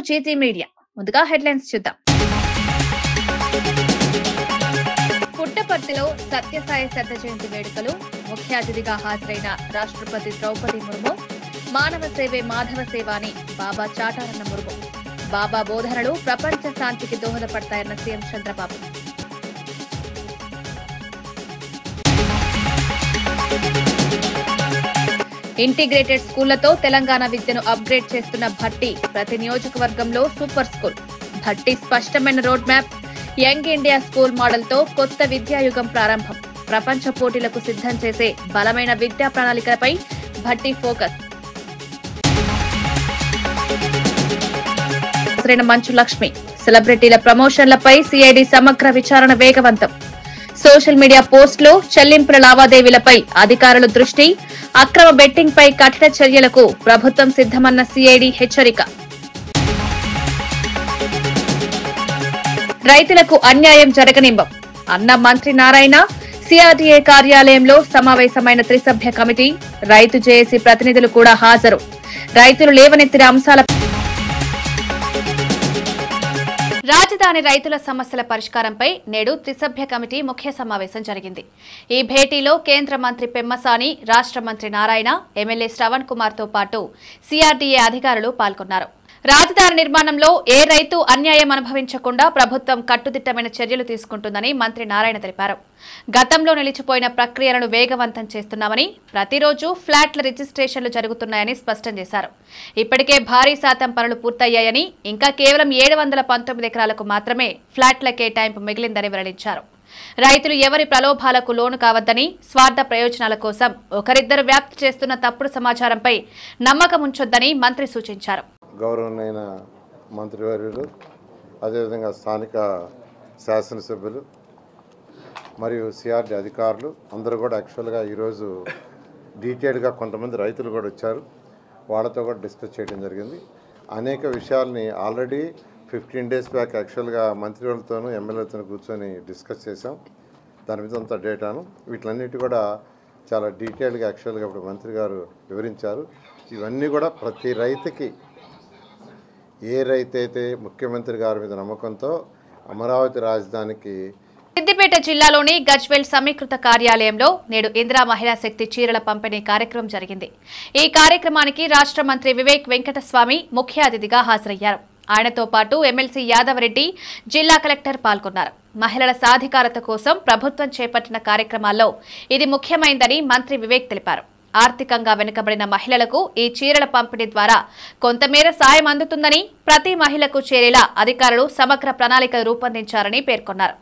GT media. ముందుగా headlines చూద్దాం. పుట్టపర్తిలో సత్యసాయి శత జయంతి వేడుకలు. ముఖ్య అతిథిగా హాజరైన రాష్ట్రపతి ద్రౌపది ముర్ము. మానవ సేవే మాధవ సేవ అని బాబా చాటారన్న ముర్ము. బాబా బోధనలు ప్రపంచ శాంతికి దోహదపడతాయన్న సీఎం చంద్రబాబు. ఇంటిగ్రేటెడ్ స్కూళ్లతో తెలంగాణ విద్యను అప్గ్రేడ్ చేస్తున్న భట్టి. ప్రతి నియోజకవర్గంలో సూపర్ స్కూల్. భట్టి స్పష్టమైన road map. Young India school మోడల్తో కొత్త విద్యాయుగం ప్రారంభం. ప్రపంచ పోటీలకు సిద్ధం చేసే బలమైన విద్యా ప్రణాళికలపై భట్టి ఫోకస్. మంచు లక్ష్మి. సెలబ్రిటీల ప్రమోషన్లపై సిఐడి సమగ్ర విచారణ వేగవంతం. సోషల్ మీడియా పోస్టులు, చెల్లింపుల లావాదేవీలపై అధికారుల దృష్టి. అక్రమ బెట్టింగ్ పై కఠిన చర్యలకు ప్రభుత్వం సిద్దమన్న సిఐడి హెచ్చరిక. రైతులకు అన్యాయం జరగనివ్వం అన్న మంత్రి నారాయణ. సిఆర్డీఏ కార్యాలయంలో సమావేశమైన త్రిసభ్య కమిటీ. రైతు జేఏసీ ప్రతినిధులు కూడా హాజరు. రైతులు లేవనెత్తిన అంశాల. రాజధాని రైతుల సమస్యల పరిష్కారంపై నేడు త్రిసభ్య కమిటీ ముఖ్య సమావేశం జరిగింది. ఈ భేటీలో కేంద్ర మంత్రి పెమ్మసాని, రాష్ట్ర మంత్రి నారాయణ, ఎమ్మెల్యే శ్రవణ్ కుమార్ తో పాటు సిఆర్డీఏ అధికారులు పాల్గొన్నారు. రాజధాని నిర్మాణంలో ఏ రైతు అన్యాయం అనుభవించకుండా ప్రభుత్వం కట్టుదిట్టమైన చర్యలు తీసుకుంటుందని మంత్రి నారాయణ తెలిపారు. గతంలో నిలిచిపోయిన ప్రక్రియలను వేగవంతం చేస్తున్నామని, ప్రతిరోజు ఫ్లాట్ల రిజిస్ట్రేషన్లు జరుగుతున్నాయని స్పష్టం చేశారు. ఇప్పటికే భారీ శాతం పనులు పూర్తయ్యాయని, ఇంకా కేవలం 719 ఎకరాలకు మాత్రమే ఫ్లాట్ల కేటాయింపు మిగిలిందని వెల్లడించారు. రైతులు ఎవరి ప్రలోభాలకు లోను కావద్దని, స్వార్థ ప్రయోజనాల కోసం ఒకరిద్దరు వ్యాప్తి చేస్తున్న తప్పుడు సమాచారంపై నమ్మకం ఉంచొద్దని మంత్రి సూచించారు. గౌరవనీయ మంత్రివర్యులు, అదేవిధంగా స్థానిక శాసనసభ్యులు మరియు సిఆర్డీ అధికారులు అందరూ కూడా యాక్చువల్గా ఈరోజు డీటెయిల్గా కొంతమంది రైతులు కూడా వచ్చారు. వాళ్ళతో కూడా డిస్కస్ చేయడం జరిగింది. అనేక విషయాల్ని ఆల్రెడీ 15 days బ్యాక్ యాక్చువల్గా మంత్రివర్యులతోనూ ఎమ్మెల్యేలతోనూ కూర్చొని డిస్కస్ చేసాం. దాని మీద అంత డేటాను వీటిలన్నిటి కూడా చాలా డీటెయిల్గా యాక్చువల్గా ఇప్పుడు మంత్రి గారు వివరించారు. ఇవన్నీ కూడా ప్రతి రైతుకి, ఏ రైతైతే ముఖ్యమంత్రి గారి మీద నమ్మకంతో అమరావతి రాజధానికి. సిద్దిపేట జిల్లాలోని గజ్వేల్ సమీకృత కార్యాలయంలో నేడు ఇందిరా మహిళా శక్తి చీరల పంపిణీ కార్యక్రమం జరిగింది. ఈ కార్యక్రమానికి రాష్ట్ర మంత్రి వివేక్ వెంకటస్వామి ముఖ్య అతిథిగా హాజరయ్యారు. ఆయనతో పాటు ఎమ్మెల్సీ యాదవరెడ్డి, జిల్లా కలెక్టర్ పాల్గొన్నారు. మహిళల సాధికారత కోసం ప్రభుత్వం చేపట్టిన కార్యక్రమాల్లో ఇది ముఖ్యమైందని మంత్రి వివేక్ తెలిపారు. ఆర్థికంగా వెనుకబడిన మహిళలకు ఈ చీరల పంపిణీ ద్వారా కొంతమేర సాయం అందుతుందని, ప్రతి మహిళకు చేరేలా అధికారులు సమగ్ర ప్రణాళిక రూపొందించారని పేర్కొన్నారు.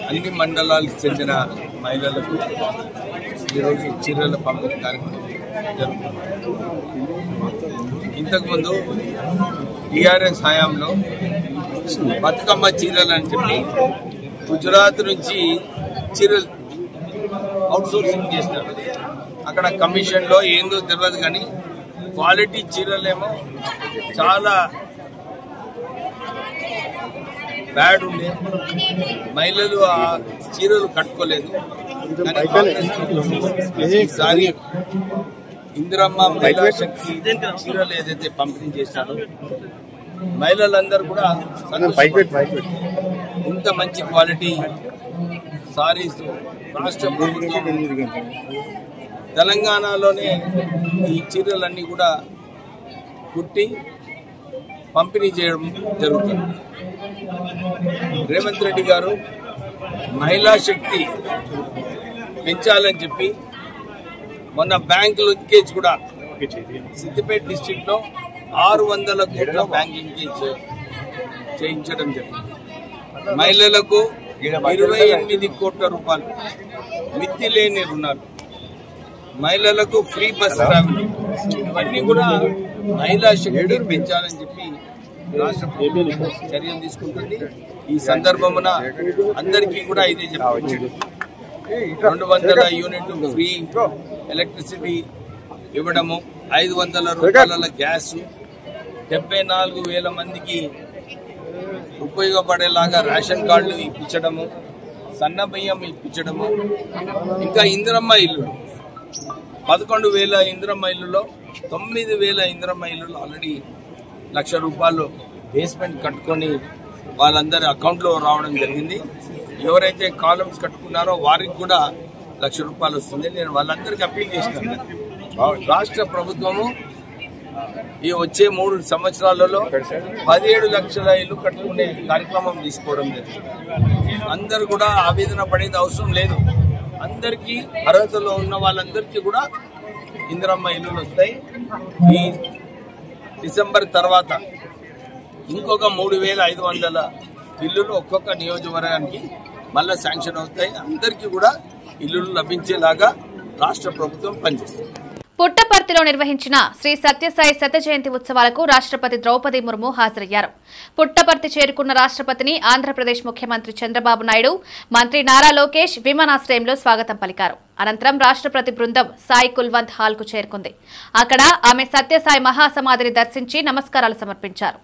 అన్ని మండలాలకు చెందిన మహిళలకు ఈరోజు చీరల పంపిణీ కార్యక్రమం జరుగుతుంది. ఇంతకుముందు టీఆర్ఎస్ హయాంలో బతుకమ్మ చీరలు అని చెప్పి గుజరాత్ నుంచి చీరలు అవుట్సోర్సింగ్ చేసినారు. అక్కడ కమిషన్లో ఏందో తెలియదు కానీ క్వాలిటీ చీరలేమో చాలా బ్యాడ్ ఉండే. మహిళలు ఆ చీరలు కట్టుకోలేదు. ఈసారి ఇందిరమ్మ మహిళా శక్తి చీరలు ఏదైతే పంపిణీ చేశారో మహిళలందరూ కూడా ఇంత మంచి క్వాలిటీ సారీస్ రాష్ట్ర ప్రభుత్వం తెలంగాణలోనే ఈ చీరలన్నీ కూడా కుట్టి పంపిణీ చేయడం జరుగుతుంది. రేవంత్ రెడ్డి గారు మహిళా శక్తి పెంచాలని చెప్పి మొన్న బ్యాంక్ లింకేజ్ కూడా సిద్దిపేట డిస్ట్రిక్ట్ లో 600 కోట్ల బ్యాంక్ లింకేజ్ చేయించడం జరిగింది. మహిళలకు 28 కోట్ల రూపాయలు మిత్తి లేని రుణాలు, మహిళలకు ఫ్రీ బస్ ట్రావెల్, ఇవన్నీ కూడా మహిళా శక్తి పెంచాలని చెప్పి రాష్ట్ర ప్రభుత్వం చర్యలు తీసుకుంటుంది. ఈ సందర్భమున అందరికీ కూడా ఇదే చెప్పవచ్చు. 200 యూనిట్ ఫ్రీ ఎలక్ట్రిసిటీ ఇవ్వడము, 500 రూపాయల గ్యాస్, 74,000 మందికి ఉపయోగపడేలాగా రేషన్ కార్డులు ఇప్పించడము, సన్న బియ్యం ఇప్పించడము, ఇంకా ఇందిరమ్మ ఇల్లు 11,000 ఇందిరమ్మ ఇల్లులో 9,000 ఇందిరమ్మ ఇల్లులు ఆల్రెడీ ₹1,00,000 బేస్మెంట్ కట్టుకొని వాళ్ళందరి అకౌంట్లో రావడం జరిగింది. ఎవరైతే కాలమ్స్ కట్టుకున్నారో వారికి కూడా ₹1,00,000 వస్తుంది. నేను వాళ్ళందరికీ అప్పీల్ చేసినాను, రాష్ట్ర ప్రభుత్వము ఈ వచ్చే 3 సంవత్సరాలలో 17 లక్షల ఇల్లు కట్టుకునే కార్యక్రమం తీసుకోవడం జరిగింది. అందరు కూడా ఆవేదన పడేది అవసరం లేదు. అందరికీ అర్హతలో ఉన్న వాళ్ళందరికీ కూడా ఇందిరమ్మ ఇల్లులు వస్తాయి. ఈ డిసెంబర్ తర్వాత ఇంకొక 3,500 ఇల్లులు ఒక్కొక్క నియోజకవర్గానికి మళ్ళా శాంక్షన్ అవుతాయి. అందరికీ కూడా ఇల్లులు లభించేలాగా రాష్ట్ర ప్రభుత్వం పనిచేస్తుంది. పుట్టపర్తిలో నిర్వహించిన శ్రీ సత్యసాయి శత జయంతి ఉత్సవాలకు రాష్ట్రపతి ద్రౌపది ముర్ము హాజరయ్యారు. పుట్టపర్తి చేరుకున్న రాష్ట్రపతిని ఆంధ్రప్రదేశ్ ముఖ్యమంత్రి చంద్రబాబు నాయుడు, మంత్రి నారా లోకేష్ విమానాశ్రయంలో స్వాగతం పలికారు. అనంతరం రాష్ట్రపతి బృందం సాయి కుల్వంత్ హాల్ కు చేరుకుంది. అక్కడ ఆమె సత్యసాయి మహాసమాధిని దర్శించి నమస్కారాలు సమర్పించారు.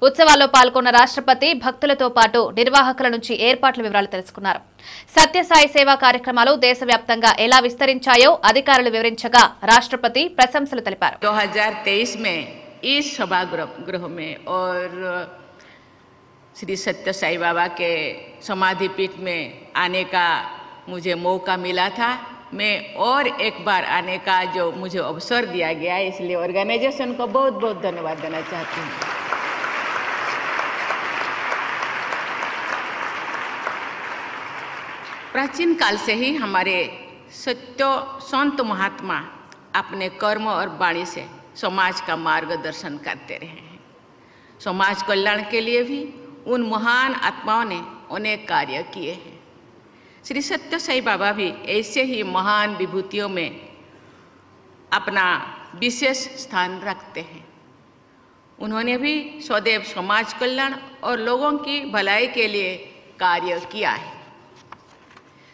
ఉత్సవాల్లో పాల్గొన్న రాష్ట్రపతి భక్తులతో పాటు నిర్వాహకుల నుంచి ఏర్పాట్ల వివరాలు తెలుసుకున్నారు. సత్యసాయి సేవా కార్యక్రమాలు దేశవ్యాప్తంగా ఎలా విస్తరించాయో అధికారులు వివరించగా రాష్ట్రపతి ప్రశంసలు తెలిపారు. 2023 में इस सभागृह में और श्री सत्य साई बाबा के समाधि पीठ में आने का मुझे मौका मिला था. मैं और एक बार आने का जो मुझे अवसर दिया गया, इसलिए ऑर्गेनाइजेशन को बहुत बहुत धन्यवाद देना चाहती हूँ. प्राचीन काल से ही हमारे सत्य संत महात्मा अपने कर्म और वाणी से समाज का मार्गदर्शन करते रहे हैं. समाज कल्याण के लिए भी उन महान आत्माओं ने अनेक कार्य किए हैं. श्री सत्य साई बाबा भी ऐसे ही महान विभूतियों में अपना विशेष स्थान रखते हैं. उन्होंने भी सदैव समाज कल्याण और लोगों की भलाई के लिए कार्य किया है.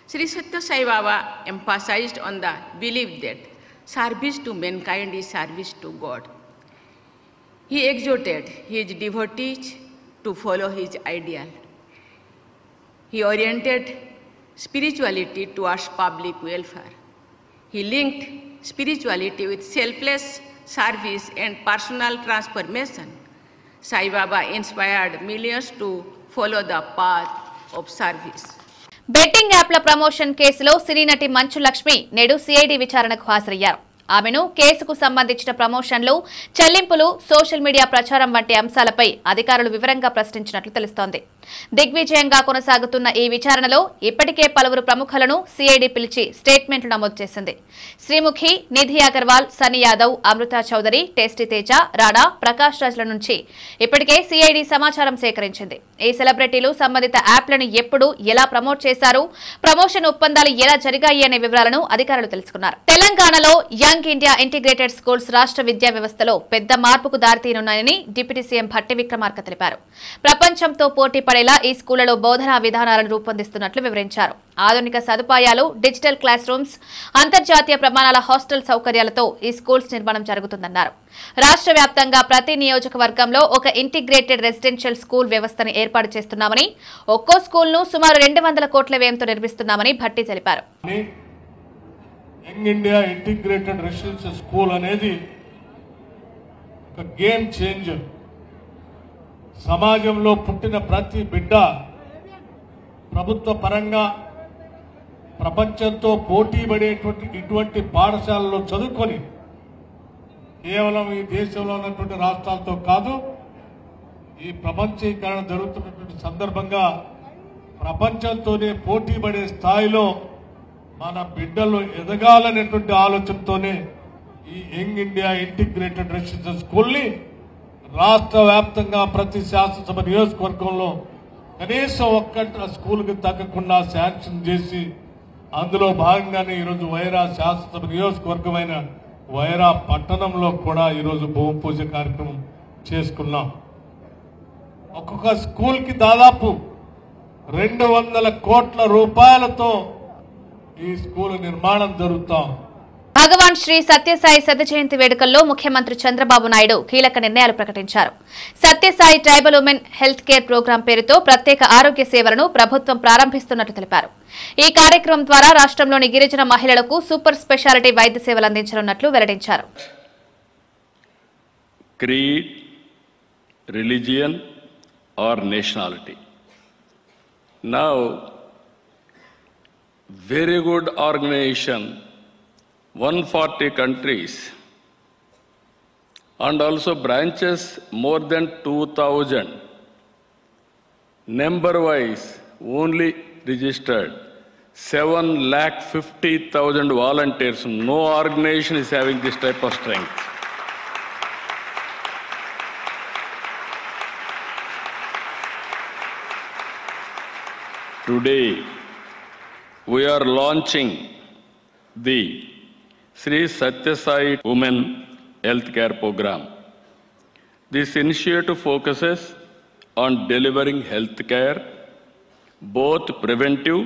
Sri Satya Sai Baba emphasized on the belief that service to mankind is service to God. He exhorted his devotees to follow his ideal. He oriented spirituality towards public welfare. He linked spirituality with selfless service and personal transformation. Sai Baba inspired millions to follow the path of service. Betting యాప్ల promotion కేసులో సినీ నటి మంచు లక్ష్మి నేడు CID విచారణకు హాజరయ్యారు. ఆమెను కేసుకు సంబంధించిన ప్రమోషన్లు, చెల్లింపులు, సోషల్ మీడియా ప్రచారం వంటి అంశాలపై అధికారులు వివరంగా ప్రశ్నించినట్లు తెలుస్తోంది. దిగ్విజయంగా కొనసాగుతున్న ఈ విచారణలో ఇప్పటికే పలువురు ప్రముఖులను సిఐడి పిలిచి స్టేట్మెంట్లు నమోదు చేసింది. శ్రీముఖి, నిధి అగర్వాల్, సన్నీ యాదవ్, అమృత చౌదరి, టేస్టీ తేజ, రాణా, ప్రకాష్ రాజ్ల నుంచి ఇప్పటికే సిఐడి సమాచారం సేకరించింది. ఈ సెలబ్రిటీలు సంబంధిత యాప్లను ఎప్పుడు, ఎలా ప్రమోట్ చేశారు, ప్రమోషన్ ఒప్పందాలు ఎలా జరిగాయి అనే వివరాలను అధికారులు తెలుసుకున్నారు. తెలంగాణలో యంగ్ ఇండియా ఇంటిగ్రేటెడ్ స్కూల్స్ రాష్ట్ర విద్యా వ్యవస్థలో పెద్ద మార్పుకు దారితీయనున్నాయని డిప్యూటీ సీఎం భట్టి విక్రమార్క తెలిపారు. ప్రపంచంతో పోటీ పడేలా ఈ స్కూళ్లలో బోధనా విధానాలను రూపొందిస్తున్నట్లు వివరించారు. ఆధునిక సదుపాయాలు, డిజిటల్ క్లాస్ రూమ్స్, అంతర్జాతీయ ప్రమాణాల హాస్టల్ సౌకర్యాలతో ఈ స్కూల్స్ నిర్మాణం జరుగుతుందన్నారు. రాష్ట్ర వ్యాప్తంగా ప్రతి నియోజకవర్గంలో ఒక ఇంటిగ్రేటెడ్ రెసిడెన్షియల్ స్కూల్ వ్యవస్థను ఏర్పాటు చేస్తున్నామని, ఒక్కో స్కూల్ను సుమారు 200 కోట్ల వ్యయంతో నిర్మిస్తున్నామని భట్టి తెలిపారు. Young India integrated residential school అనేది ఒక గేమ్ చేంజర్. సమాజంలో పుట్టిన ప్రతి బిడ్డ ప్రభుత్వ పరంగా ప్రపంచంతో పోటీ పడేటువంటి ఇటువంటి పాఠశాలలో చదువుకొని కేవలం ఈ దేశంలో ఉన్నటువంటి రాష్ట్రాలతో కాదు, ఈ ప్రపంచీకరణ జరుగుతున్నటువంటి సందర్భంగా ప్రపంచంతోనే పోటీ పడే స్థాయిలో మన బిడ్డలు ఎదగాలనేటువంటి ఆలోచనతోనే ఈ యంగ్ ఇండియా ఇంటిగ్రేటెడ్ రెసిడెన్షియల్ స్కూల్ని రాష్ట్ర వ్యాప్తంగా ప్రతి శాసనసభ నియోజకవర్గంలో కనీసం ఒక్క స్కూల్కి తగ్గకుండా శాంక్షన్ చేసి, అందులో భాగంగానే ఈరోజు వైరా శాసనసభ నియోజకవర్గమైన వైరా పట్టణంలో కూడా ఈరోజు భూమి పూజ కార్యక్రమం చేసుకున్నాం. ఒక్కొక్క స్కూల్కి దాదాపు 200 కోట్ల రూపాయలతో ఈ స్కూల్ నిర్మాణం జరుగుతాం. భగవాన్ శ్రీ సత్యసాయి శత జయంతి వేడుకల్లో ముఖ్యమంత్రి చంద్రబాబు నాయుడు కీలక నిర్ణయాలు ప్రకటించారు. Satya Sai tribal women health care programme పేరుతో ప్రత్యేక ఆరోగ్య సేవలను ప్రభుత్వం ప్రారంభిస్తున్నట్లు తెలిపారు. ఈ కార్యక్రమం ద్వారా రాష్ట్రంలోని గిరిజన మహిళలకు సూపర్ స్పెషాలిటీ వైద్య సేవలు అందించనున్నట్లు వెల్లడించారు. creed, religion, or nationality. Now, very good organization, 140 countries, and also branches more than 2,000. Number-wise, only registered 750,000 volunteers. No organization is having this type of strength. Today, we are launching the Sri Satya Sai Women Healthcare Program. This initiative focuses on delivering healthcare, both preventive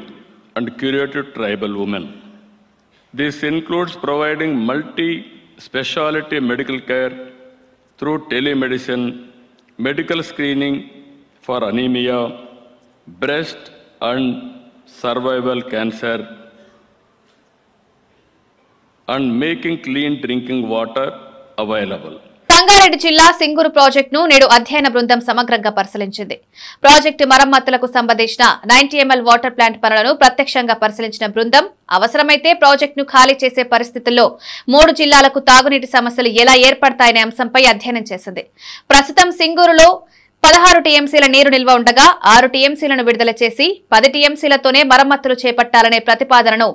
and curative tribal women. This includes providing multi-speciality medical care through telemedicine, medical screening for anemia, breast and cervical cancer, and making clean drinking water available. Sangareddy జిల్లా సింగూరు ప్రాజెక్టును నేడు అధ్యయన బృందం సమగ్రంగా పరిశీలించింది. Project మరమ్మతులకు సంబంధించిన 90 ml water plant పనులను ప్రత్యక్షంగా పరిశీలించిన బృందం అవసరమైతే ప్రాజెక్టును ఖాళీ చేసే పరిస్థితుల్లో 3 జిల్లాలకు తాగునీటి సమస్యలు ఎలా ఏర్పడతాయనే అంశంపై అధ్యయనం చేసింది. ప్రస్తుతం సింగూరులో 16 టీఎంసీల నీరు నిల్వ ఉండగా 6 టీఎంసీలను విడుదల చేసి 10 టీఎంసీలతోనే మరమ్మతులు చేపట్టాలనే ప్రతిపాదనను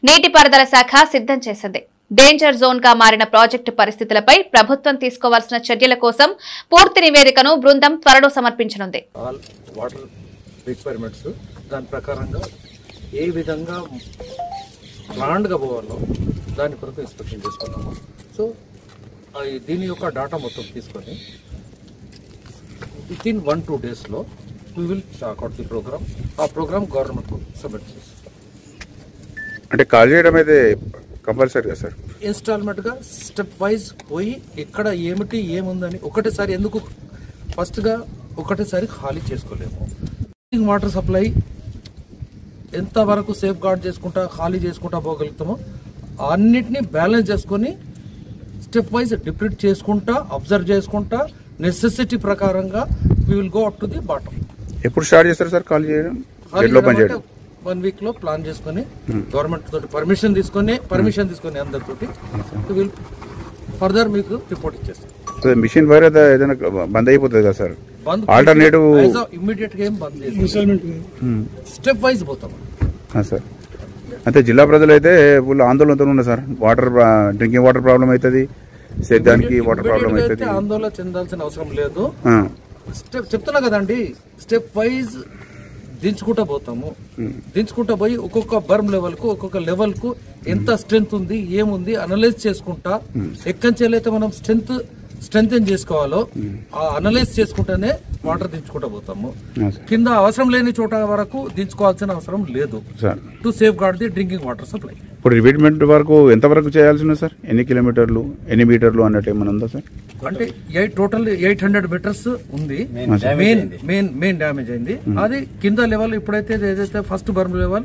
నీటిపారుదల శాఖ సిద్ధం చేసింది. డేంజర్ జోన్ గా మారిన ప్రాజెక్టు పరిస్థితులపై ప్రభుత్వం తీసుకోవాల్సిన చర్యల కోసం పూర్తి నివేదికను బృందం త్వరలో సమర్పించనుంది. వాటర్ రిక్వైర్మెంట్స్ దాని ప్రకారంగా ఏ విధంగా ప్లాండ్ గా పోవాలో దాని కొరకు ఇన్స్పెక్షన్ చేసుకున్నాము. సో దీని యొక్క డాటా మొత్తం తీసుకొని విత్ ఇన్ 1-2 days లో we will check out the program. ఆ ప్రోగ్రామ్ గవర్నమెంట్ కు సబ్మిట్ చేస్తాం. అంటే కాల్ చేయడం అయితే కంపల్సరీగా సార్ ఇన్స్టాల్మెంట్ గా స్టెప్ వైజ్ పోయి ఎక్కడ ఏమిటి ఏముందని ఒకటేసారి ఎందుకు ఫస్ట్ గా ఒకటేసారి ఖాళీ చేసుకోలేము. వాటర్ సప్లై ఎంత వరకు సేఫ్ గార్డ్ చేసుకుంటా ఖాళీ చేసుకుంటా పోగలుగుతామో అన్నిటినీ బ్యాలెన్స్ చేసుకొని స్టెప్ వైజ్ డిప్లీట్ చేసుకుంటా అబ్జర్వ్ చేసుకుంటా నెసెసిటీ ప్రకారంగా we will go up to the bottom. ఎప్పుడు స్టార్ట్ చేస్తారు సార్ కాల్ చేయడం? 1 week లో ప్లాన్ చేసుకుని గవర్నమెంట్ తోటి పర్మిషన్ తీసుకొని అందరితోటి విల్ ఫర్దర్ మీకు రిపోర్ట్ ఇచ్చేస్తాం. మిషన్ వైర్ ఏదైనా బంద్ అయిపోతుంది కదా సార్? ఆల్టర్నేటివ్ ఇమ్మీడియట్ గా ఏం బంద్ చేస్తాం, స్టెప్ వైజ్ పోతాం సార్. అంటే జిల్లా ప్రజలు అయితే ఫుల్ ఆందోళనతో ఉన్నారు sir. Water drinking water problem అవుతుంది, సేద్యానికి వాటర్ ప్రాబ్లం అవుతుంది. ఆందోళన చెందాల్సిన అవసరం లేదు. చెప్తున్నా కదండి, స్టెప్ వైజ్ దించుకుంటా పోతాము. దించుకుంటా పోయి ఒక్కొక్క బర్మ్ లెవెల్ కు ఒక్కొక్క లెవెల్ కు ఎంత స్ట్రెంత్ ఉంది ఏముంది అనలైజ్ చేసుకుంటా ఎక్కడి నుంచి అయితే మనం స్ట్రెంగ్ చేసుకోవాలో ఆ అనలైజ్ చేసుకుంటానే వాటర్ దించుకుంటా పోతాము. కింద అవసరం లేని చోట వరకు దించుకోవాల్సిన అవసరం లేదు to safeguard the drinking water supply. ఇప్పుడు రిపీట్మెంట్ వరకు ఎంత వరకు చేయాల్సి ఉంది సార్? ఎన్ని కిలోమీటర్లు ఎన్ని మీటర్లు అన్నట్టు ఏమైనా ఉందా సార్? అంటే టోటల్ 800 meters ఉంది. మెయిన్ డ్యామేజ్ అయింది. అది కింద లెవెల్ ఇప్పుడైతే ఏదైతే first berm level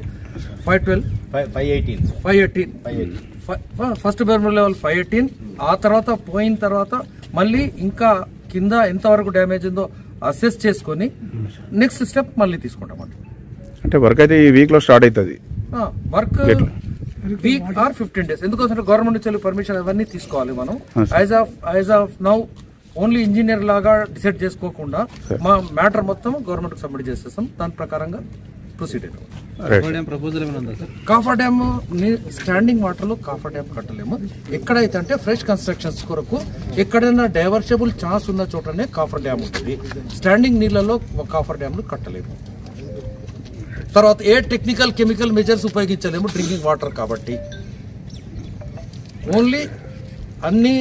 518 first berm level 518 ఆ తర్వాత పోయిన తర్వాత మళ్ళీ ఇంకా కింద ఎంత వరకు డ్యామేజ్ ఉందో అసెస్ చేసుకుని నెక్స్ట్ స్టెప్ మళ్ళీ తీసుకుంటామంట. అంటే వర్క్ అయితే ఈ వీక్ లో స్టార్ట్ అవుతుంది. Work week or 15 days. ఎందుకోసం గవర్నమెంట్ నుంచి పర్మిషన్ అవన్నీ తీసుకోవాలి మనం. As of now only engineer లాగా డిసైడ్ చేసుకోకుండా మా మ్యాటర్ మొత్తం గవర్నమెంట్ సబ్మిట్ చేసేస్తాం. దాని ప్రకారంగా ప్రొసీడ్ అవుతాం. కాఫర్ డ్యామ్ స్టాండింగ్ వాటర్ లో కాఫర్ డ్యామ్ కట్టలేము. ఎక్కడైతే అంటే ఫ్రెష్ కన్స్ట్రక్షన్స్ కొరకు ఎక్కడైనా డైవర్షబుల్ ఛాన్స్ ఉన్న చోటనే కాఫర్ డ్యామ్ ఉంటుంది. స్టాండింగ్ నీళ్లలో కాఫర్ డ్యామ్ కట్టలేము. తర్వాత ఏ టెక్నికల్ కెమికల్ మెజర్స్ ఉపయోగించలేము డ్రింకింగ్ వాటర్ కాబట్టి. ఓన్లీ అన్ని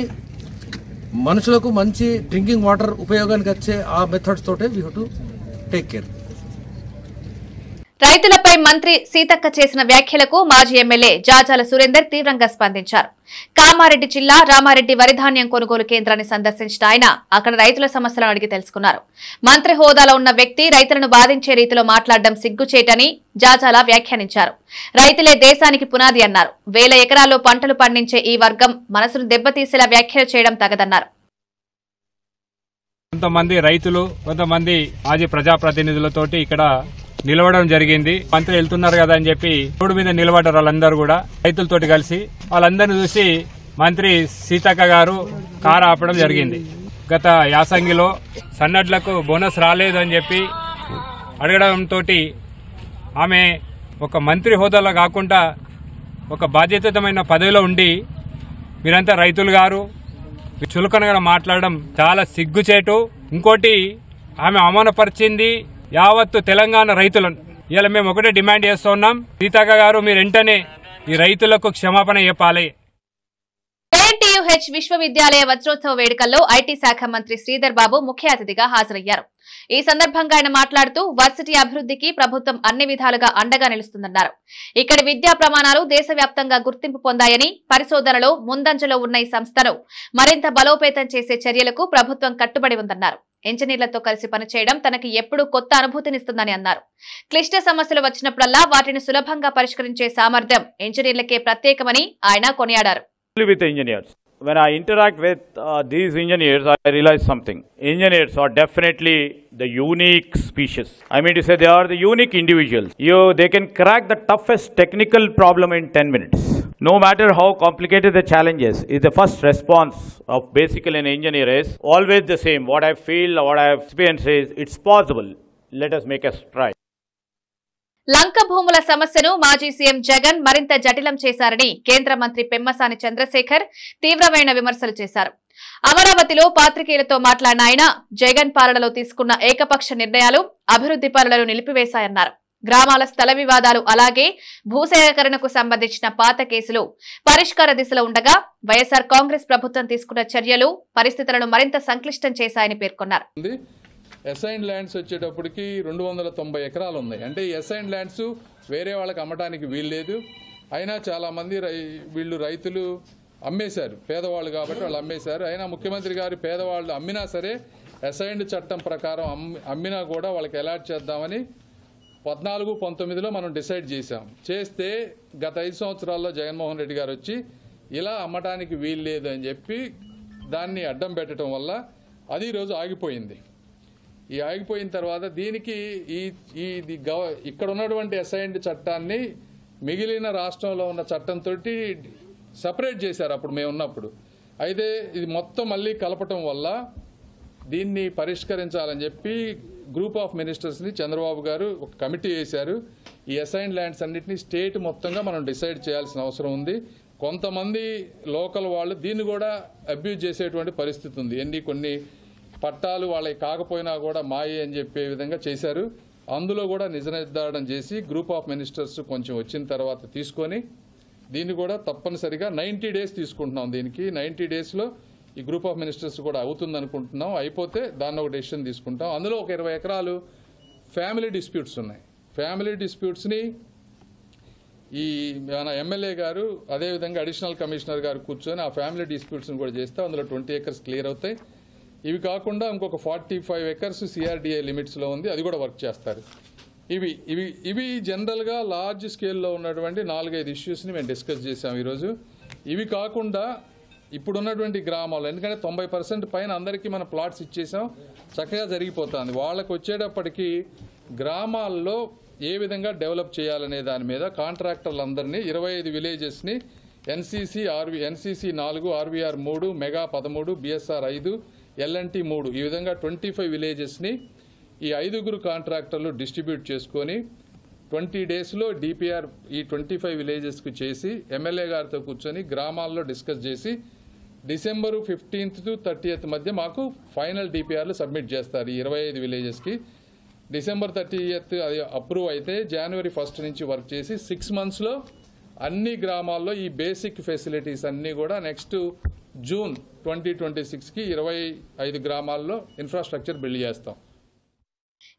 మనుషులకు మంచి డ్రింకింగ్ వాటర్ ఉపయోగానికి వచ్చే ఆ మెథడ్స్ తోటే we have to take care. రైతులపై మంత్రి సీతక్క చేసిన వ్యాఖ్యలకు మాజీ ఎమ్మెల్యే జాజాల సురేందర్ తీవ్రంగా స్పందించారు. కామారెడ్డి జిల్లా రామారెడ్డి వరిధాన్యం కొనుగోలు కేంద్రాన్ని సందర్శించిన ఆయన అక్కడ రైతుల సమస్యలను అడిగి తెలుసుకున్నారు. మంత్రి హోదాలో ఉన్న వ్యక్తి రైతులను బాధించే రీతిలో మాట్లాడడం సిగ్గుచేటని జాజాల వ్యాఖ్యానించారు. రైతులే దేశానికి పునాది అన్నారు. 1000 ఎకరాల్లో పంటలు పండించే ఈ వర్గం మనసును దెబ్బతీసేలా వ్యాఖ్యలు చేయడం తగదన్నారు. కొంతమంది రైతులు, కొంతమంది మాజీ ప్రజాప్రతినిధులతోటి ఇక్కడ నిలవడం జరిగింది. మంత్రి వెళ్తున్నారు కదా అని చెప్పి రోడ్డు మీద నిలబడ్డారు వాళ్ళందరూ కూడా రైతులతోటి కలిసి. వాళ్ళందరినీ చూసి మంత్రి సీతక్క గారు కారు ఆపడం జరిగింది. గత యాసంగిలో సన్నడ్లకు బోనస్ రాలేదు అని చెప్పి అడగడంతో ఆమె ఒక మంత్రి హోదాలో కాకుండా ఒక బాధ్యతమైన పదవిలో ఉండి మీరంతా రైతులు గారు చులకనగా మాట్లాడడం చాలా సిగ్గుచేటు. ఇంకోటి ఆమె అవమానపరిచింది యావత్తు తెలంగాణ రైతులను. ఇలా మేము ఒకటే డిమాండ్ చేస్తున్నాం, సీతక్క గారు మీరు వెంటనే ఈ రైతులకు క్షమాపణ చెప్పాలి. ఏఎన్టీయూహెచ్ విశ్వవిద్యాలయ వజ్రోత్సవ వేడుకల్లో ఐటీ శాఖ మంత్రి శ్రీధర్ బాబు ముఖ్య అతిథిగా హాజరయ్యారు. ఈ సందర్భంగా ఆయన మాట్లాడుతూ వర్సిటీ అభివృద్ధికి ప్రభుత్వం అన్ని విధాలుగా అండగా నిలుస్తుందన్నారు. ఇక్కడి విద్యా ప్రమాణాలు దేశవ్యాప్తంగా గుర్తింపు పొందాయని, పరిశోధనలో ముందంజలో ఉన్న ఈ సంస్థను మరింత బలోపేతం చేసే చర్యలకు ప్రభుత్వం కట్టుబడి ఉందన్నారు. ఇంజనీర్లతో కలిసి పనిచేయడం తనకి ఎప్పుడూ కొత్త అనుభూతినిస్తుందని అన్నారు. క్లిష్ట సమస్యలు వచ్చినప్పుడల్లా వాటిని సులభంగా పరిష్కరించే సామర్థ్యం ఇంజనీర్లకే ప్రత్యేకమని ఆయన కొనియాడారు. When I interact with these engineers, I realize something. Engineers are definitely the unique species. I mean to say they are the unique individuals. They can crack the toughest technical problem in 10 minutes. No matter how complicated the challenge is the first response of basically an engineer is always the same. What I feel, what I have experienced is, it's possible. Let us make a try. లంక భూముల సమస్యను మాజీ CM Jagan మరింత జటిలం చేశారని కేంద్ర మంత్రి పెమ్మసాని చంద్రశేఖర్ తీవ్రమైన విమర్శలు చేశారు. అమరావతిలో పాత్రికేయులతో మాట్లాడిన ఆయన జగన్ పాలనలో తీసుకున్న ఏకపక్ష నిర్ణయాలు అభివృద్ధి పనులను నిలిపివేశాయన్నారు. గ్రామాల స్థల వివాదాలు అలాగే భూసేకరణకు సంబంధించిన పాత కేసులు పరిష్కార దిశలో ఉండగా వైఎస్ఆర్ కాంగ్రెస్ ప్రభుత్వం తీసుకున్న చర్యలు పరిస్థితులను మరింత సంక్లిష్టం చేశాయని పేర్కొన్నారు. అసైన్డ్ ల్యాండ్స్ వచ్చేటప్పటికి 290 ఎకరాలు ఉన్నాయి. అంటే ఈ అసైన్డ్ ల్యాండ్స్ వేరే వాళ్ళకి అమ్మటానికి వీల్లేదు. అయినా చాలామంది వీళ్ళు రైతులు అమ్మేశారు, పేదవాళ్ళు కాబట్టి వాళ్ళు అమ్మేశారు. అయినా ముఖ్యమంత్రి గారు పేదవాళ్ళు అమ్మినా సరే అసైన్డ్ చట్టం ప్రకారం అమ్మినా కూడా వాళ్ళకి అలాట్ చేద్దామని 14-19లో మనం డిసైడ్ చేస్తే గత 5 సంవత్సరాల్లో జగన్మోహన్ రెడ్డి గారు వచ్చి ఇలా అమ్మటానికి వీల్లేదు అని చెప్పి దాన్ని అడ్డం పెట్టడం వల్ల అది ఈరోజు ఆగిపోయింది. ఈ ఆగిపోయిన తర్వాత దీనికి ఇక్కడ ఉన్నటువంటి అసైన్డ్ చట్టాన్ని మిగిలిన రాష్ట్రంలో ఉన్న చట్టంతో సపరేట్ చేశారు అప్పుడు మేము ఉన్నప్పుడు. అయితే ఇది మొత్తం మళ్ళీ కలపటం వల్ల దీన్ని పరిష్కరించాలని చెప్పి గ్రూప్ ఆఫ్ మినిస్టర్స్ని చంద్రబాబు గారు ఒక కమిటీ వేశారు. ఈ అసైన్డ్ ల్యాండ్స్ అన్నింటినీ స్టేట్ మొత్తంగా మనం డిసైడ్ చేయాల్సిన అవసరం ఉంది. కొంతమంది లోకల్ వాళ్ళు దీన్ని కూడా అబ్యూజ్ చేసేటువంటి పరిస్థితి ఉంది. కొన్ని పట్టాలు వాళ్ళకి కాకపోయినా కూడా మాయే అని చెప్పే విధంగా చేశారు. అందులో కూడా నిజ నిర్ధారణ చేసి గ్రూప్ ఆఫ్ మినిస్టర్స్ కొంచెం వచ్చిన తర్వాత తీసుకొని దీన్ని కూడా తప్పనిసరిగా 90 days తీసుకుంటున్నాం. దీనికి 90 daysలో ఈ గ్రూప్ ఆఫ్ మినిస్టర్స్ కూడా అవుతుంది అనుకుంటున్నాం. అయిపోతే దాన్ని ఒక డెసిషన్ తీసుకుంటాం. అందులో ఒక 20 ఎకరాలు ఫ్యామిలీ డిస్ప్యూట్స్ ఉన్నాయి. ఫ్యామిలీ డిస్ప్యూట్స్ని ఈ మన ఎమ్మెల్యే గారు అదేవిధంగా అడిషనల్ కమిషనర్ గారు కూర్చొని ఆ ఫ్యామిలీ డిస్ప్యూట్స్ని కూడా చేస్తే అందులో 20 acres క్లియర్ అవుతాయి. ఇవి కాకుండా ఇంకొక 45 acres సిఆర్డిఏ లిమిట్స్లో ఉంది, అది కూడా వర్క్ చేస్తారు. ఇవి జనరల్గా లార్జ్ స్కేల్లో ఉన్నటువంటి 4-5 ఇష్యూస్ని మేము డిస్కస్ చేసాం ఈరోజు. ఇవి కాకుండా ఇప్పుడున్నటువంటి గ్రామాలు, ఎందుకంటే 90% పైన అందరికీ మన ప్లాట్స్ ఇచ్చేసాం, చక్కగా జరిగిపోతుంది. వాళ్ళకు వచ్చేటప్పటికి గ్రామాల్లో ఏ విధంగా డెవలప్ చేయాలనే దాని మీద కాంట్రాక్టర్లందరినీ 25 విలేజెస్ని NCC 4, RVR 3, Mega 13, BSR 5, LNT 3 ఈ విధంగా 25 విలేజెస్ని ఈ 5 కాంట్రాక్టర్లు డిస్ట్రిబ్యూట్ చేసుకొని 20 daysలో డిపిఆర్ ఈ 25 విలేజెస్కి చేసి ఎమ్మెల్యే గారితో కూర్చొని గ్రామాల్లో డిస్కస్ చేసి December 15th to 30th మధ్య మాకు ఫైనల్ డిపిఆర్లు సబ్మిట్ చేస్తారు ఈ 25 విలేజెస్కి. December 30th అది అప్రూవ్ అయితే January 1st నుంచి వర్క్ చేసి 6 monthsలో అన్ని గ్రామాల్లో ఈ బేసిక్ ఫెసిలిటీస్ అన్నీ కూడా నెక్స్ట్ June 2026కి 25 గ్రామాల్లో ఇన్ఫ్రాస్ట్రక్చర్ బిల్డ్ చేస్తాం.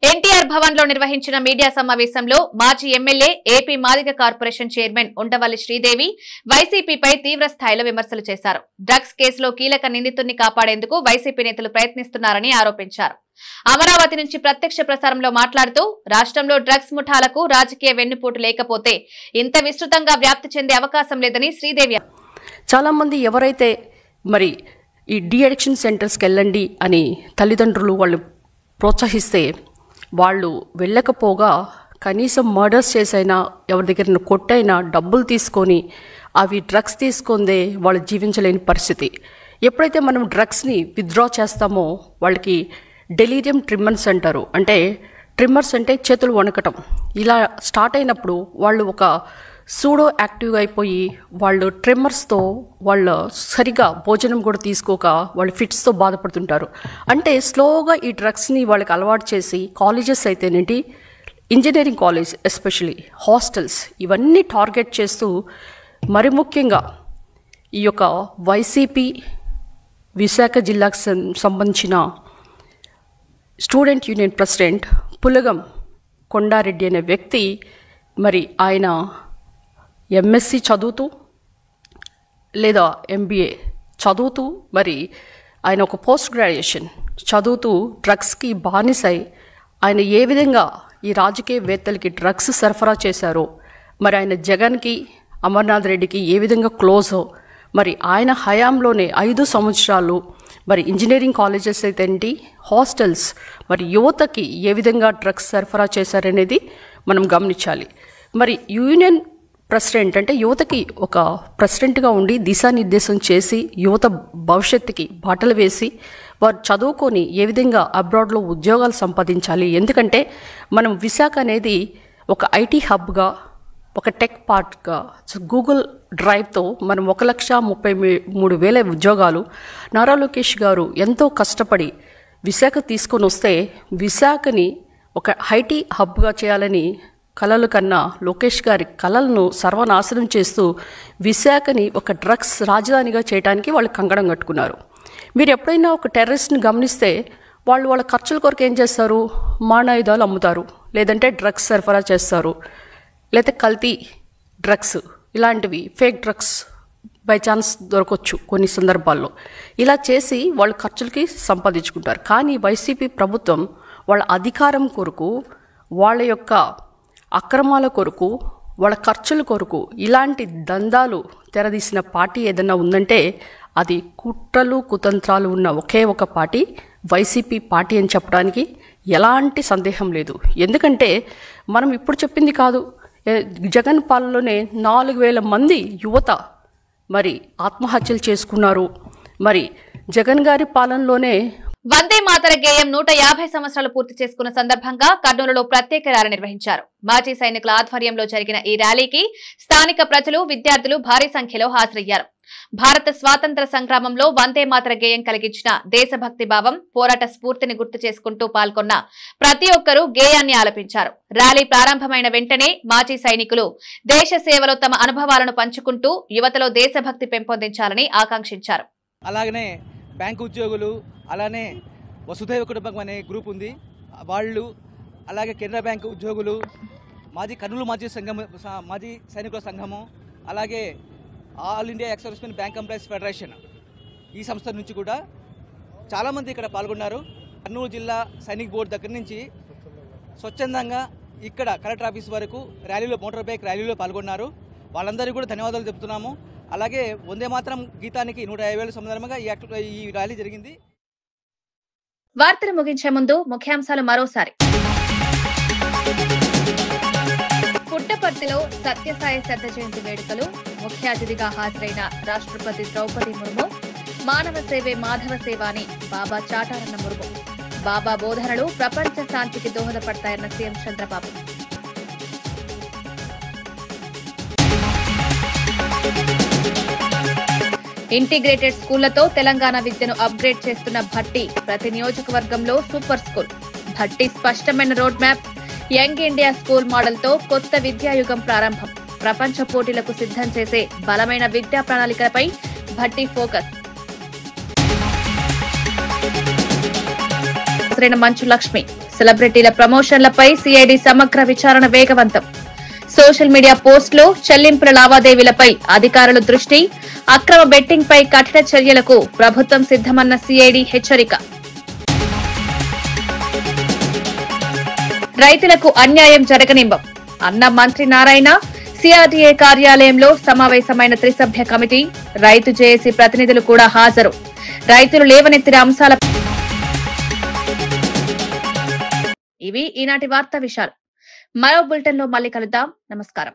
ఎన్టీఆర్ భవన్ లో నిర్వహించిన మీడియా సమావేశంలో మాజీ MLA AP Madiga corporation chairman Undavalli Sridevi వైసీపీపై తీవ్ర స్థాయిలో విమర్శలు చేశారు. డ్రగ్స్ కేసులో కీలక నిందితుడిని కాపాడేందుకు వైసీపీ నేతలు ప్రయత్నిస్తున్నారని ఆరోపించారు. అమరావతి నుంచి ప్రత్యక్ష ప్రసారంలో మాట్లాడుతూ రాష్ట్రంలో డ్రగ్స్ ముఠాలకు రాజకీయ వెన్నుపోటు లేకపోతే ఇంత విస్తృతంగా వ్యాప్తి చెందే అవకాశం లేదని శ్రీదేవి. చాలా మంది ఎవరైతే మరి ఈ డీ అడిక్షన్ సెంటర్స్కి వెళ్ళండి అని తల్లిదండ్రులు వాళ్ళు ప్రోత్సహిస్తే వాళ్ళు వెళ్ళకపోగా కనీసం మర్డర్స్ చేసైనా ఎవరి దగ్గర కొట్టైనా డబ్బులు తీసుకొని అవి డ్రగ్స్ తీసుకుందే వాళ్ళు జీవించలేని పరిస్థితి. ఎప్పుడైతే మనం డ్రగ్స్ని విత్డ్రా చేస్తామో వాళ్ళకి డెలీరియం ట్రిమ్మర్స్ అంటారు. అంటే ట్రిమ్మర్స్ అంటే చేతులు వణకటం. ఇలా స్టార్ట్ అయినప్పుడు వాళ్ళు ఒక సూడో యాక్టివ్గా అయిపోయి వాళ్ళు ట్రిమ్మర్స్తో వాళ్ళు సరిగా భోజనం కూడా తీసుకోక వాళ్ళు ఫిట్స్తో బాధపడుతుంటారు. అంటే స్లోగా ఈ డ్రగ్స్ని వాళ్ళకి అలవాటు చేసి కాలేజెస్ అయితేనేంటి, ఇంజనీరింగ్ కాలేజ్ ఎస్పెషలీ హాస్టల్స్ ఇవన్నీ టార్గెట్ చేస్తూ మరి ముఖ్యంగా ఈ యొక్క వైసీపీ విశాఖ జిల్లాకు సంబంధించిన student union president Pulagam Kondareddy అనే వ్యక్తి మరి ఆయన ఎంఎస్సి చదువుతూ లేదా ఎంబీఏ చదువుతూ మరి ఆయన ఒక పోస్ట్ గ్రాడ్యుయేషన్ చదువుతూ డ్రగ్స్కి బానిసై ఆయన ఏ విధంగా ఈ రాజకీయవేత్తలకి డ్రగ్స్ సరఫరా చేశారో, మరి ఆయన జగన్కి అమర్నాథ్ రెడ్డికి ఏ విధంగా క్లోజో, మరి ఆయన హయాంలోనే 5 సంవత్సరాలు మరి ఇంజనీరింగ్ కాలేజెస్ అయితే ఏంటి, హాస్టల్స్ మరి యువతకి ఏ విధంగా డ్రగ్స్ సరఫరా చేశారనేది మనం గమనించాలి. మరి యూనియన్ ప్రెసిడెంట్ అంటే యువతకి ఒక ప్రెసిడెంట్గా ఉండి దిశానిర్దేశం చేసి యువత భవిష్యత్తుకి బాటలు వేసి వారు చదువుకొని ఏ విధంగా అబ్రాడ్లో ఉద్యోగాలు సంపాదించాలి. ఎందుకంటే మనం విశాఖ అనేది ఒక ఐటీ హబ్గా, ఒక టెక్ పార్క్గా, గూగుల్ డ్రైవ్తో మనం 1,33,000 ఉద్యోగాలు నారా లోకేష్ గారు ఎంతో కష్టపడి విశాఖ తీసుకొని వస్తే విశాఖని ఒక ఐటీ హబ్గా చేయాలని కలలు కన్నా లోకేష్ గారి కలలను సర్వనాశనం చేస్తూ విశాఖని ఒక డ్రగ్స్ రాజధానిగా చేయడానికి వాళ్ళు కంకణం కట్టుకున్నారు. మీరు ఎప్పుడైనా ఒక టెర్రరిస్ట్ని గమనిస్తే వాళ్ళు వాళ్ళ ఖర్చుల కొరకు ఏం చేస్తారు, మారణాయుధాలు అమ్ముతారు, లేదంటే డ్రగ్స్ సరఫరా చేస్తారు, లేకపోతే కల్తీ డ్రగ్స్ ఇలాంటివి ఫేక్ డ్రగ్స్ బై ఛాన్స్ దొరకవచ్చు కొన్ని సందర్భాల్లో. ఇలా చేసి వాళ్ళ ఖర్చులకి సంపాదించుకుంటారు. కానీ వైసీపీ ప్రభుత్వం వాళ్ళ అధికారం కొరకు, వాళ్ళ యొక్క అక్రమాల కొరకు, వాళ్ళ ఖర్చుల కొరకు ఇలాంటి దందాలు తెరదీసిన పార్టీ ఏదైనా ఉందంటే అది కుట్రలు కుతంత్రాలు ఉన్న ఒకే ఒక పార్టీ వైసీపీ పార్టీ అని చెప్పడానికి ఎలాంటి సందేహం లేదు. ఎందుకంటే మనం ఇప్పుడు చెప్పింది కాదు, జగన్ పాలనలోనే 4,000 మంది యువత మరి ఆత్మహత్యలు చేసుకున్నారు. మరి జగన్ గారి పాలనలోనే వందే మాతర గేయం 150 సంవత్సరాలు పూర్తి చేసుకున్న సందర్భంగా కర్నూలులో ప్రత్యేక ర్యాలీ నిర్వహించారు. మాజీ సైనికుల ఆధ్వర్యంలో జరిగిన ఈ ర్యాలీకి స్థానిక ప్రజలు, విద్యార్థులు భారీ సంఖ్యలో హాజరయ్యారు. భారత స్వాతంత్ర సంగ్రామంలో వందే మాతర గేయం కలిగించిన దేశభక్తి భావం, పోరాట స్ఫూర్తిని గుర్తు చేసుకుంటూ పాల్గొన్న ప్రతి ఒక్కరూ గేయాన్ని ఆలపించారు. ర్యాలీ ప్రారంభమైన వెంటనే మాజీ సైనికులు దేశ సేవలో తమ అనుభవాలను పంచుకుంటూ యువతలో దేశభక్తి పెంపొందించాలని ఆకాంక్షించారు. అలాగనే బ్యాంకు ఉద్యోగులు, అలానే వసుధైవ కుటుంబం అనే గ్రూప్ ఉంది, వాళ్ళు అలాగే కెనరా బ్యాంకు ఉద్యోగులు, కర్నూలు మాజీ సైనికుల సంఘము, అలాగే all India ex servicemen bank employees federation ఈ సంస్థ నుంచి కూడా చాలామంది ఇక్కడ పాల్గొన్నారు. కర్నూలు జిల్లా సైనిక్ బోర్డు దగ్గర నుంచి స్వచ్ఛందంగా ఇక్కడ కలెక్టర్ ఆఫీస్ వరకు ర్యాలీలో, మోటార్ బైక్ ర్యాలీలో పాల్గొన్నారు. వాళ్ళందరికీ కూడా ధన్యవాదాలు చెప్తున్నాము. అలాగే వందే మాతరం గీతానికి 150 సందర్భంగా ఈ ర్యాలీ జరిగింది. వార్తలు ముగించే ముందు ముఖ్యాంశాలు మరోసారి. పుట్టపర్తిలో సత్యసాయి శత జయంతి వేడుకలు, ముఖ్య అతిథిగా హాజరైన రాష్ట్రపతి ద్రౌపది ముర్ము. మానవ సేవే మాధవ సేవ అని బాబా చాటారన్న ముర్ము. బాబా బోధనలు ప్రపంచ శాంతికి దోహదపడతాయన్న సీఎం చంద్రబాబు. ఇంటిగ్రేటెడ్ స్కూళ్లతో తెలంగాణ విద్యను అప్గ్రేడ్ చేస్తున్న భట్టి. ప్రతి నియోజకవర్గంలో సూపర్ స్కూల్. భట్టి స్పష్టమైన road map. Young India school మోడల్తో కొత్త విద్యాయుగం ప్రారంభం. ప్రపంచ పోటీలకు సిద్ధం చేసే బలమైన విద్యా ప్రణాళికలపై భట్టి ఫోకస్. మంచు లక్ష్మి. సెలబ్రిటీల ప్రమోషన్లపై సిఐడి సమగ్ర విచారణ వేగవంతం. సోషల్ మీడియా పోస్టులు, చెల్లింపుల లావాదేవీలపై అధికారుల దృష్టి. అక్రమ బెట్టింగ్ పై కఠిన చర్యలకు ప్రభుత్వం సిద్ధమన్న సిఐడి హెచ్చరిక. రైతులకు అన్యాయం జరగనివ్వం అన్న మంత్రి నారాయణ. సిఆర్డీఏ కార్యాలయంలో సమావేశమైన త్రిసభ్య కమిటీ, రైతు జేఏసీ ప్రతినిధులు కూడా హాజరు. రైతులు లేవనెత్తిన అంశాల ఇవి ఈనాటి వార్తా విషయాలు. మరో బులెటిన్ లో మళ్ళీ కలుద్దాం. నమస్కారం.